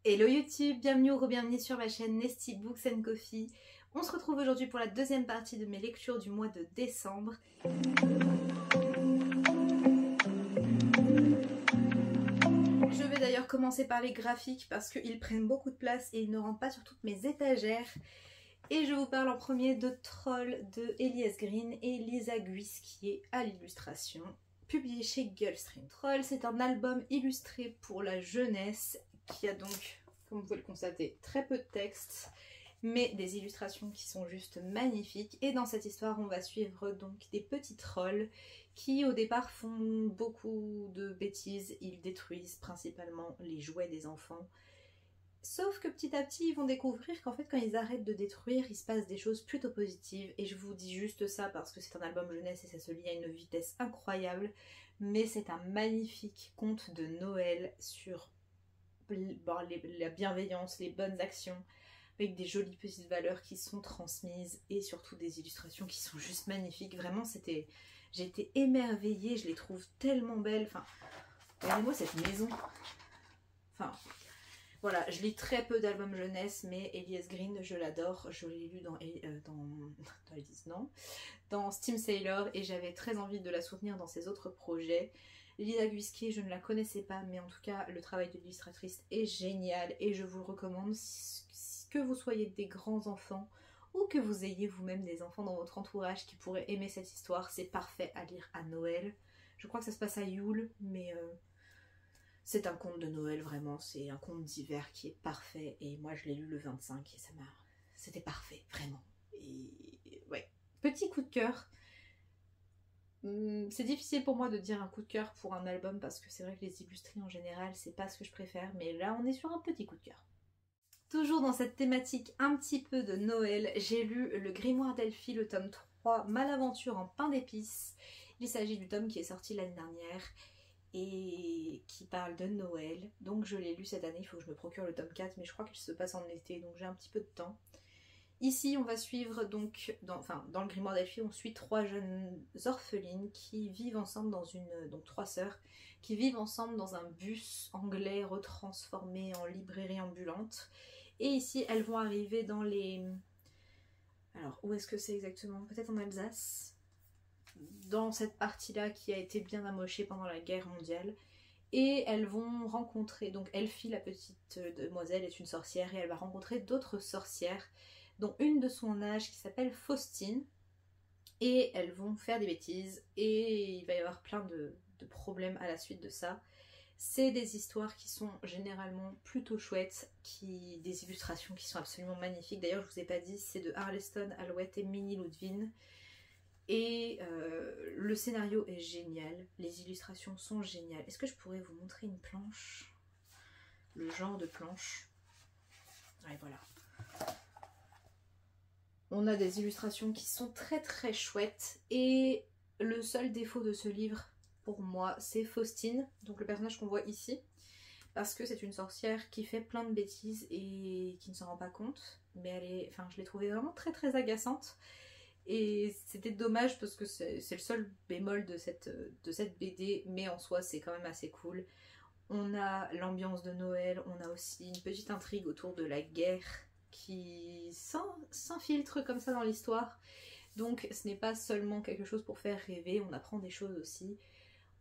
Hello YouTube, bienvenue ou re-bienvenue sur ma chaîne Nesty Books and Coffee. On se retrouve aujourd'hui pour la deuxième partie de mes lectures du mois de décembre. Je vais d'ailleurs commencer par les graphiques parce qu'ils prennent beaucoup de place et ils ne rentrent pas sur toutes mes étagères. Et je vous parle en premier de Troll de Elias Green et Lisa Guis qui est à l'illustration, publié chez Gulfstream. Troll, c'est un album illustré pour la jeunesse qui a donc, comme vous pouvez le constater, très peu de texte, mais des illustrations qui sont juste magnifiques. Et dans cette histoire, on va suivre donc des petits trolls qui au départ font beaucoup de bêtises. Ils détruisent principalement les jouets des enfants. Sauf que petit à petit, ils vont découvrir qu'en fait, quand ils arrêtent de détruire, il se passe des choses plutôt positives. Et je vous dis juste ça parce que c'est un album jeunesse et ça se lit à une vitesse incroyable. Mais c'est un magnifique conte de Noël sur la bienveillance, les bonnes actions, avec des jolies petites valeurs qui sont transmises et surtout des illustrations qui sont juste magnifiques. Vraiment, j'ai été émerveillée, je les trouve tellement belles. Enfin, regardez-moi cette maison. Enfin... Voilà, je lis très peu d'albums jeunesse, mais Elias Green, je l'adore. Je l'ai lu dans Steam Sailor et j'avais très envie de la soutenir dans ses autres projets. Lisa Guisquier, je ne la connaissais pas, mais en tout cas, le travail de l'illustratrice est génial et je vous le recommande. Que vous soyez des grands enfants ou que vous ayez vous-même des enfants dans votre entourage qui pourraient aimer cette histoire, c'est parfait à lire à Noël. Je crois que ça se passe à Yule, mais... c'est un conte de Noël, vraiment, c'est un conte d'hiver qui est parfait et moi je l'ai lu le 25 et c'était parfait, vraiment. Et ouais, petit coup de cœur. C'est difficile pour moi de dire un coup de cœur pour un album parce que c'est vrai que les illustries en général c'est pas ce que je préfère, mais là on est sur un petit coup de cœur. Toujours dans cette thématique un petit peu de Noël, j'ai lu le Grimoire d'Elphie, le tome 3, Malaventure en pain d'épices. Il s'agit du tome qui est sorti l'année dernière et qui parle de Noël. Donc je l'ai lu cette année, il faut que je me procure le tome 4, mais je crois qu'il se passe en été, donc j'ai un petit peu de temps. Ici, on va suivre donc, dans le Grimoire d'Elphie, on suit trois jeunes orphelines qui vivent ensemble donc trois sœurs, qui vivent ensemble dans un bus anglais retransformé en librairie ambulante. Et ici, elles vont arriver dans les... Alors, où est-ce que c'est exactement? Peut-être en Alsace, dans cette partie-là qui a été bien amochée pendant la guerre mondiale. Et elles vont rencontrer, donc Elphie, la petite demoiselle, est une sorcière et elle va rencontrer d'autres sorcières, dont une de son âge qui s'appelle Faustine. Et elles vont faire des bêtises et il va y avoir plein de problèmes à la suite de ça. C'est des histoires qui sont généralement plutôt chouettes, des illustrations qui sont absolument magnifiques. D'ailleurs, je vous ai pas dit, c'est de Arleston Alouette et Minnie Ludwin. Et le scénario est génial, les illustrations sont géniales. Est-ce que je pourrais vous montrer une planche? Le genre de planche. Ouais, voilà. On a des illustrations qui sont très très chouettes. Et le seul défaut de ce livre, pour moi, c'est Faustine, donc le personnage qu'on voit ici. Parce que c'est une sorcière qui fait plein de bêtises et qui ne s'en rend pas compte. Mais je l'ai trouvée vraiment très très agaçante. Et c'était dommage parce que c'est le seul bémol de cette BD, mais en soi c'est quand même assez cool. On a l'ambiance de Noël, on a aussi une petite intrigue autour de la guerre qui s'infiltre comme ça dans l'histoire. Donc ce n'est pas seulement quelque chose pour faire rêver, on apprend des choses aussi.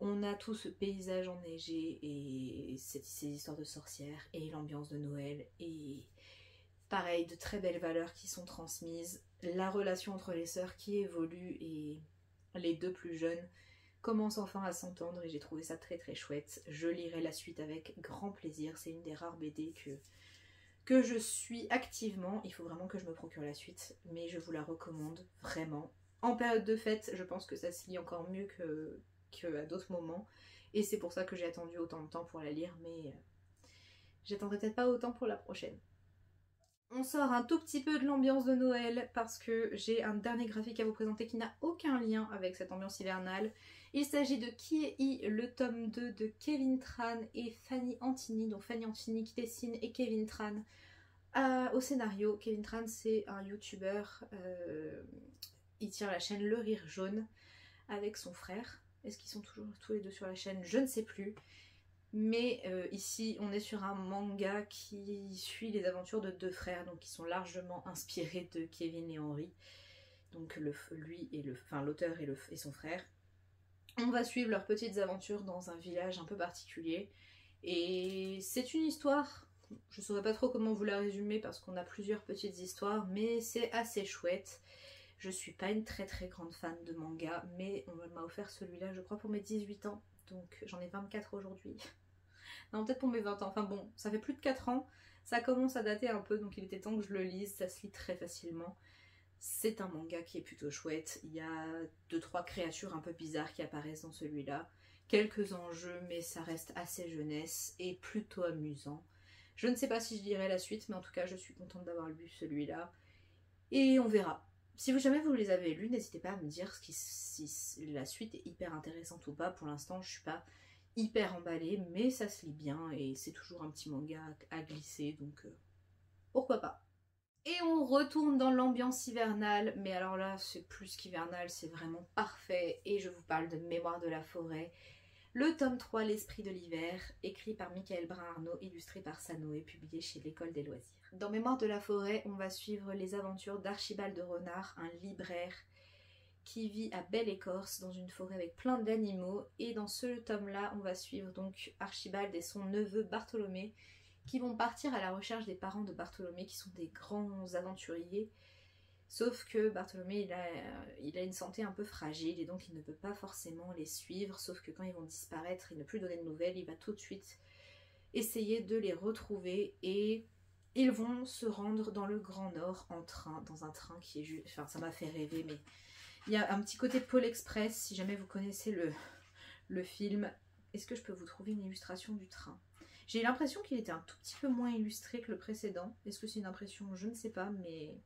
On a tout ce paysage enneigé et ces histoires de sorcières et l'ambiance de Noël et... pareil, de très belles valeurs qui sont transmises, la relation entre les sœurs qui évolue et les deux plus jeunes commencent enfin à s'entendre et j'ai trouvé ça très très chouette. Je lirai la suite avec grand plaisir, c'est une des rares BD que je suis activement. Il faut vraiment que je me procure la suite, mais je vous la recommande vraiment. En période de fête, je pense que ça se lit encore mieux qu'à d'autres moments et c'est pour ça que j'ai attendu autant de temps pour la lire, mais j'attendrai peut-être pas autant pour la prochaine. On sort un tout petit peu de l'ambiance de Noël parce que j'ai un dernier graphique à vous présenter qui n'a aucun lien avec cette ambiance hivernale. Il s'agit de Qui est I, le tome 2 de Kevin Tran et Fanny Antini, donc Fanny Antini qui dessine et Kevin Tran au scénario. Kevin Tran c'est un youtubeur, il tient la chaîne Le Rire Jaune avec son frère. Est-ce qu'ils sont toujours tous les deux sur la chaîne? Je ne sais plus. Mais ici on est sur un manga qui suit les aventures de deux frères, donc qui sont largement inspirés de Kevin et Henry, donc lui et l'auteur et son frère. On va suivre leurs petites aventures dans un village un peu particulier, et c'est une histoire, je saurais pas trop comment vous la résumer parce qu'on a plusieurs petites histoires, mais c'est assez chouette. Je suis pas une très très grande fan de manga, mais on m'a offert celui-là je crois pour mes 18 ans, donc j'en ai 24 aujourd'hui. Non, peut-être pour mes 20 ans, enfin bon, ça fait plus de 4 ans, ça commence à dater un peu, donc il était temps que je le lise, ça se lit très facilement. C'est un manga qui est plutôt chouette, il y a 2-3 créatures un peu bizarres qui apparaissent dans celui-là, quelques enjeux, mais ça reste assez jeunesse et plutôt amusant. Je ne sais pas si je lirai la suite, mais en tout cas je suis contente d'avoir lu celui-là, et on verra. Si jamais vous les avez lus, n'hésitez pas à me dire si la suite est hyper intéressante ou pas. Pour l'instant je suis pas hyper emballée, mais ça se lit bien et c'est toujours un petit manga à glisser, donc pourquoi pas. Et on retourne dans l'ambiance hivernale, mais alors là c'est plus qu'hivernal, c'est vraiment parfait, et je vous parle de Mémoire de la forêt, le tome 3, L'esprit de l'hiver, écrit par Michael Brun-Arnaud, illustré par Sanoé, publié chez l'École des loisirs. Dans Mémoire de la forêt, on va suivre les aventures d'Archibald de Renard, un libraire qui vit à Belle-Écorce dans une forêt avec plein d'animaux, et dans ce tome-là, on va suivre donc Archibald et son neveu Bartholomé, qui vont partir à la recherche des parents de Bartholomé, qui sont des grands aventuriers. Sauf que Bartholomé, il a une santé un peu fragile et donc il ne peut pas forcément les suivre. Sauf que quand ils vont disparaître et ne plus donner de nouvelles, il va tout de suite essayer de les retrouver, et ils vont se rendre dans le Grand Nord en train, dans un train qui est juste... Enfin, ça m'a fait rêver, mais il y a un petit côté Pôle Express, si jamais vous connaissez le film. Est-ce que je peux vous trouver une illustration du train ? J'ai l'impression qu'il était un tout petit peu moins illustré que le précédent. Est-ce que c'est une impression? Je ne sais pas, mais...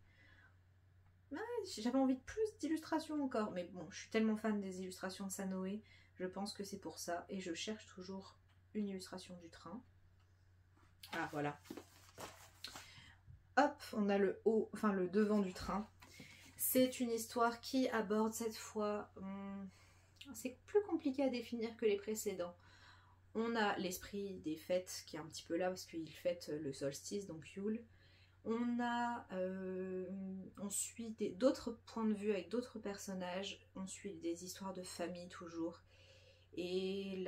Ouais, j'avais envie de plus d'illustrations encore. Mais bon, je suis tellement fan des illustrations de Sanoé, je pense que c'est pour ça. Et je cherche toujours une illustration du train. Ah, voilà. Hop, on a le haut, enfin le devant du train. C'est une histoire qui aborde cette fois... c'est plus compliqué à définir que les précédents. On a l'esprit des fêtes qui est un petit peu là parce qu'il fête le solstice, donc Yule. On suit d'autres points de vue avec d'autres personnages. On suit des histoires de famille toujours. Et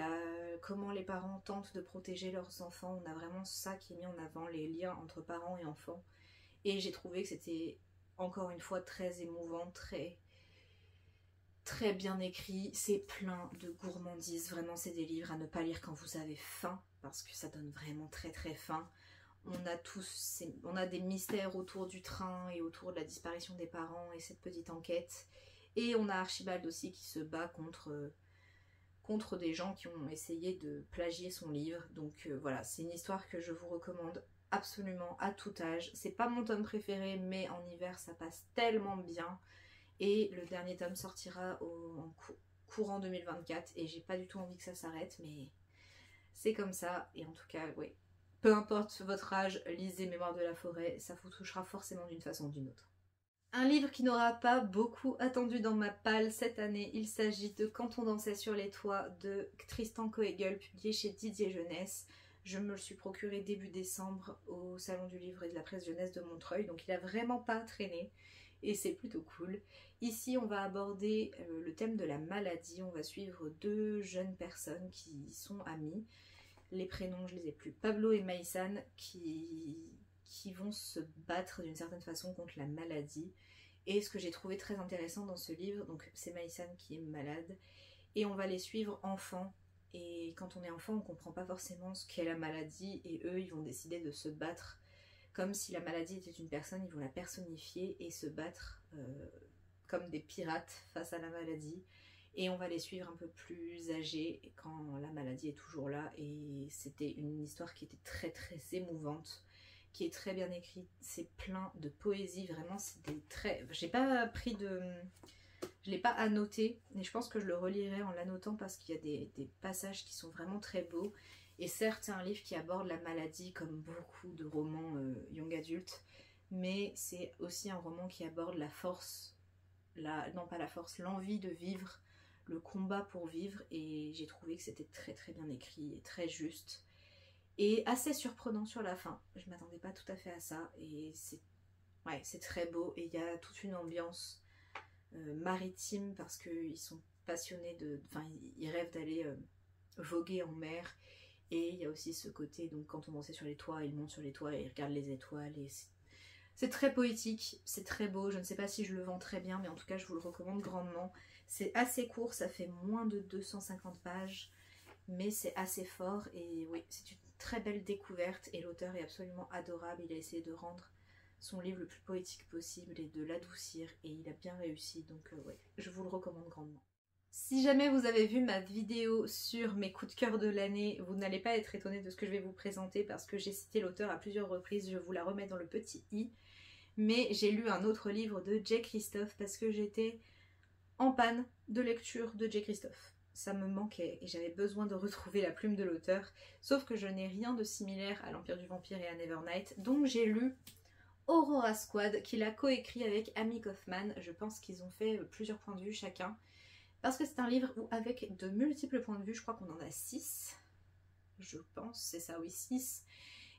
comment les parents tentent de protéger leurs enfants. On a vraiment ça qui est mis en avant, les liens entre parents et enfants. Et j'ai trouvé que c'était encore une fois très émouvant, très bien écrit, c'est plein de gourmandises, vraiment c'est des livres à ne pas lire quand vous avez faim, parce que ça donne vraiment très très faim. On a des mystères autour du train et autour de la disparition des parents et cette petite enquête. Et on a Archibald aussi qui se bat contre des gens qui ont essayé de plagier son livre. Donc voilà, c'est une histoire que je vous recommande absolument à tout âge. C'est pas mon tome préféré, mais en hiver ça passe tellement bien. Et le dernier tome sortira en courant 2024 et j'ai pas du tout envie que ça s'arrête, mais c'est comme ça. Et en tout cas, oui, peu importe votre âge, lisez Mémoire de la forêt, ça vous touchera forcément d'une façon ou d'une autre. Un livre qui n'aura pas beaucoup attendu dans ma palle cette année, il s'agit de Quand on dansait sur les toits de Tristan Coegel, publié chez Didier Jeunesse. Je me le suis procuré début décembre au Salon du Livre et de la Presse Jeunesse de Montreuil, donc il a vraiment pas traîné. Et c'est plutôt cool. Ici, on va aborder le thème de la maladie. On va suivre deux jeunes personnes qui sont amies. Les prénoms, je les ai plus. Pablo et Maïsan qui vont se battre d'une certaine façon contre la maladie. Et ce que j'ai trouvé très intéressant dans ce livre, donc c'est Maïsan qui est malade. Et on va les suivre enfants. Et quand on est enfant, on comprend pas forcément ce qu'est la maladie. Et eux, ils vont décider de se battre. Comme si la maladie était une personne, ils vont la personnifier et se battre comme des pirates face à la maladie. Et on va les suivre un peu plus âgés quand la maladie est toujours là. Et c'était une histoire qui était très très émouvante, qui est très bien écrite. C'est plein de poésie, vraiment. C'est des traits. J'ai pas pris de... Je l'ai pas annoté, mais je pense que je le relirai en l'annotant parce qu'il y a des passages qui sont vraiment très beaux. Et certes, c'est un livre qui aborde la maladie comme beaucoup de romans young adultes, mais c'est aussi un roman qui aborde la force, non pas la force, l'envie de vivre, le combat pour vivre, et j'ai trouvé que c'était très très bien écrit et très juste. Et assez surprenant sur la fin. Je m'attendais pas tout à fait à ça, et c'est très beau, et il y a toute une ambiance maritime parce qu'ils sont passionnés de... Enfin, ils rêvent d'aller voguer en mer. Et il y a aussi ce côté, donc quand on montait sur les toits, ils montent sur les toits et ils regardent les étoiles. Et c'est très poétique, c'est très beau. Je ne sais pas si je le vends très bien, mais en tout cas, je vous le recommande grandement. C'est assez court, ça fait moins de 250 pages, mais c'est assez fort. Et oui, c'est une très belle découverte. Et l'auteur est absolument adorable. Il a essayé de rendre son livre le plus poétique possible et de l'adoucir. Et il a bien réussi, donc ouais, je vous le recommande grandement. Si jamais vous avez vu ma vidéo sur mes coups de cœur de l'année, vous n'allez pas être étonné de ce que je vais vous présenter parce que j'ai cité l'auteur à plusieurs reprises, je vous la remets dans le petit i. Mais j'ai lu un autre livre de J. Christophe parce que j'étais en panne de lecture de J. Christophe. Ça me manquait et j'avais besoin de retrouver la plume de l'auteur, sauf que je n'ai rien de similaire à l'Empire du Vampire et à Nevernight, donc j'ai lu Aurora Squad qu'il a coécrit avec Amy Kaufman. Je pense qu'ils ont fait plusieurs points de vue chacun. Parce que c'est un livre où, avec de multiples points de vue, je crois qu'on en a 6, je pense, c'est ça, oui, 6.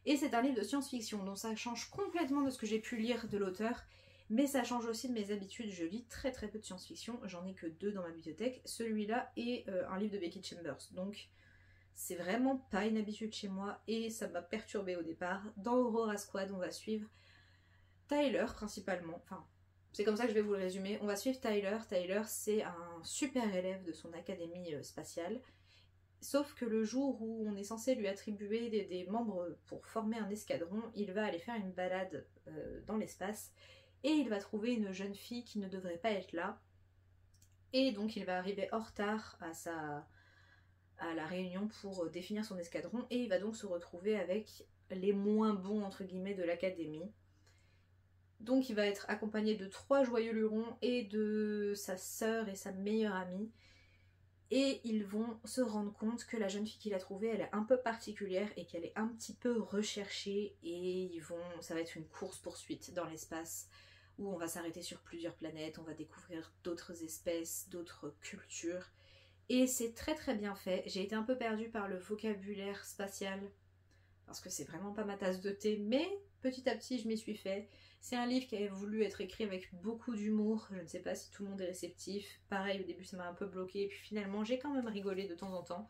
Et c'est un livre de science-fiction, donc ça change complètement de ce que j'ai pu lire de l'auteur, mais ça change aussi de mes habitudes. Je lis très très peu de science-fiction, j'en ai que 2 dans ma bibliothèque, celui-là et un livre de Becky Chambers, donc c'est vraiment pas une habitude chez moi et ça m'a perturbée au départ. Dans Aurora Squad, on va suivre Tyler principalement, enfin... C'est comme ça que je vais vous le résumer. On va suivre Tyler. Tyler, c'est un super élève de son académie spatiale. Sauf que le jour où on est censé lui attribuer des membres pour former un escadron, il va aller faire une balade dans l'espace et il va trouver une jeune fille qui ne devrait pas être là. Et donc il va arriver en retard à la réunion pour définir son escadron et il va donc se retrouver avec les moins bons entre guillemets de l'académie. Donc il va être accompagné de 3 joyeux lurons et de sa sœur et sa meilleure amie. Et ils vont se rendre compte que la jeune fille qu'il a trouvée, elle est un peu particulière et qu'elle est un petit peu recherchée. Et ça va être une course-poursuite dans l'espace où on va s'arrêter sur plusieurs planètes, on va découvrir d'autres espèces, d'autres cultures. Et c'est très très bien fait. J'ai été un peu perdue par le vocabulaire spatial parce que c'est vraiment pas ma tasse de thé, mais petit à petit je m'y suis fait. C'est un livre qui avait voulu être écrit avec beaucoup d'humour, je ne sais pas si tout le monde est réceptif. Pareil, au début ça m'a un peu bloqué, et puis finalement j'ai quand même rigolé de temps en temps.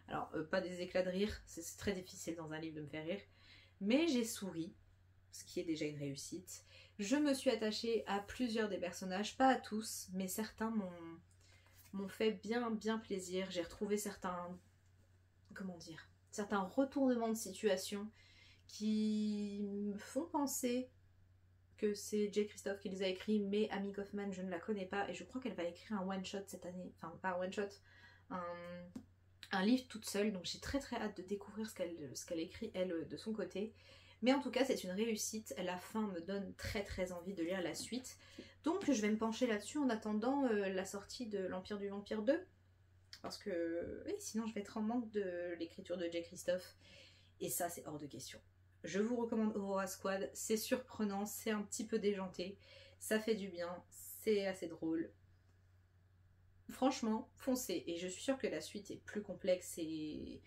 Alors, pas des éclats de rire, c'est très difficile dans un livre de me faire rire, mais j'ai souri, ce qui est déjà une réussite. Je me suis attachée à plusieurs des personnages, pas à tous, mais certains m'ont fait bien plaisir. J'ai retrouvé certains retournements de situation qui me font penser que c'est J. Christophe qui les a écrits, mais Amy Kaufman, je ne la connais pas, et je crois qu'elle va écrire un one-shot cette année, enfin pas un one-shot, un livre toute seule, donc j'ai très très hâte de découvrir ce qu'elle écrit elle de son côté. Mais en tout cas c'est une réussite, la fin me donne très très envie de lire la suite, donc je vais me pencher là-dessus en attendant la sortie de l'Empire du Vampire 2, parce que oui, sinon je vais être en manque de l'écriture de J. Christophe, et ça c'est hors de question. Je vous recommande Aurora Squad, c'est surprenant, c'est un petit peu déjanté, ça fait du bien, c'est assez drôle. Franchement, foncez, et je suis sûre que la suite est plus complexe et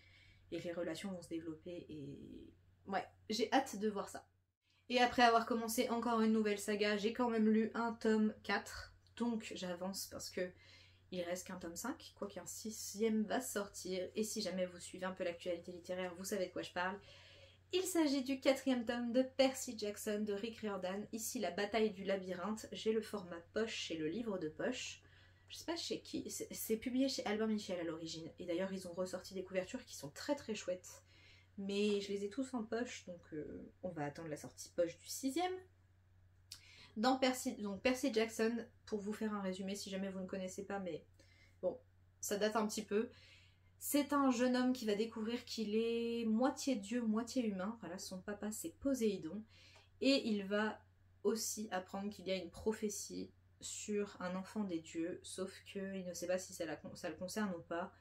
les relations vont se développer, et ouais, j'ai hâte de voir ça. Et après avoir commencé encore une nouvelle saga, j'ai quand même lu un tome 4, donc j'avance parce que il reste qu'un tome 5, quoi qu'un 6e va sortir, et si jamais vous suivez un peu l'actualité littéraire, vous savez de quoi je parle. Il s'agit du 4e tome de Percy Jackson de Rick Riordan, ici la bataille du labyrinthe. J'ai le format poche chez le livre de poche. Je sais pas chez qui, c'est publié chez Albin Michel à l'origine. Et d'ailleurs ils ont ressorti des couvertures qui sont très très chouettes. Mais je les ai tous en poche, donc on va attendre la sortie poche du 6e. Donc Percy Jackson, pour vous faire un résumé si jamais vous ne connaissez pas, mais bon, ça date un petit peu. C'est un jeune homme qui va découvrir qu'il est moitié dieu, moitié humain. Voilà, son papa c'est Poséidon. Et il va aussi apprendre qu'il y a une prophétie sur un enfant des dieux, sauf qu'il ne sait pas si ça le concerne ou pas.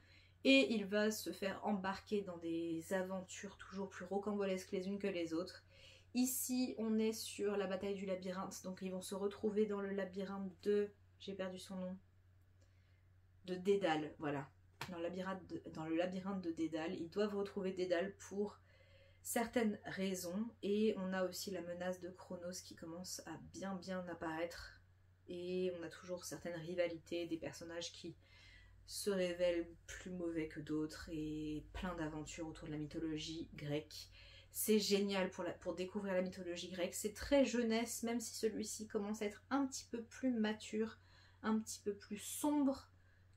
Et il va se faire embarquer dans des aventures toujours plus rocambolesques les unes que les autres. Ici, on est sur la bataille du labyrinthe, donc ils vont se retrouver dans le labyrinthe de... J'ai perdu son nom. de Dédale, voilà. Dans le labyrinthe de Dédale, ils doivent retrouver Dédale pour certaines raisons. Et on a aussi la menace de Chronos qui commence à bien apparaître. Et on a toujours certaines rivalités, des personnages qui se révèlent plus mauvais que d'autres et plein d'aventures autour de la mythologie grecque. C'est génial pour découvrir la mythologie grecque. C'est très jeunesse, même si celui-ci commence à être un petit peu plus mature, un petit peu plus sombre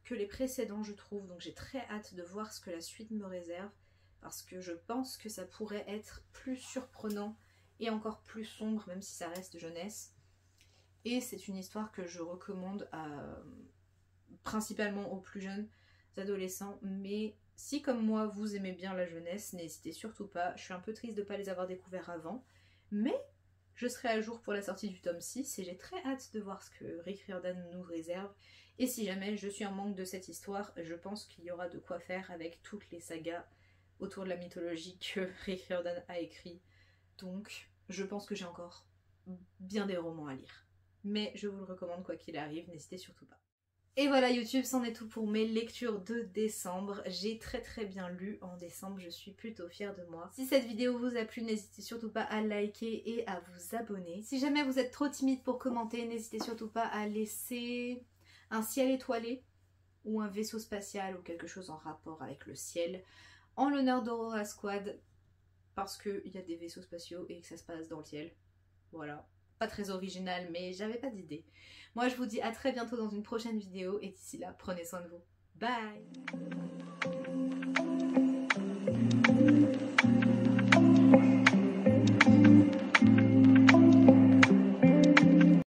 que les précédents, je trouve. Donc j'ai très hâte de voir ce que la suite me réserve, parce que je pense que ça pourrait être plus surprenant et encore plus sombre, même si ça reste jeunesse. Et c'est une histoire que je recommande principalement aux plus jeunes adolescents, mais si comme moi vous aimez bien la jeunesse, n'hésitez surtout pas. Je suis un peu triste de ne pas les avoir découverts avant, mais je serai à jour pour la sortie du tome 6 et j'ai très hâte de voir ce que Rick Riordan nous réserve. Et si jamais je suis en manque de cette histoire, je pense qu'il y aura de quoi faire avec toutes les sagas autour de la mythologie que Rick Riordan a écrit. Donc je pense que j'ai encore bien des romans à lire. Mais je vous le recommande quoi qu'il arrive, n'hésitez surtout pas. Et voilà YouTube, c'en est tout pour mes lectures de décembre. J'ai très bien lu en décembre, je suis plutôt fière de moi. Si cette vidéo vous a plu, n'hésitez surtout pas à liker et à vous abonner. Si jamais vous êtes trop timide pour commenter, n'hésitez surtout pas à laisser un ciel étoilé ou un vaisseau spatial ou quelque chose en rapport avec le ciel en l'honneur d'Aurora Squad, parce qu'il y a des vaisseaux spatiaux et que ça se passe dans le ciel. Voilà. Pas très original, mais j'avais pas d'idée. Moi, je vous dis à très bientôt dans une prochaine vidéo, et d'ici là, prenez soin de vous. Bye!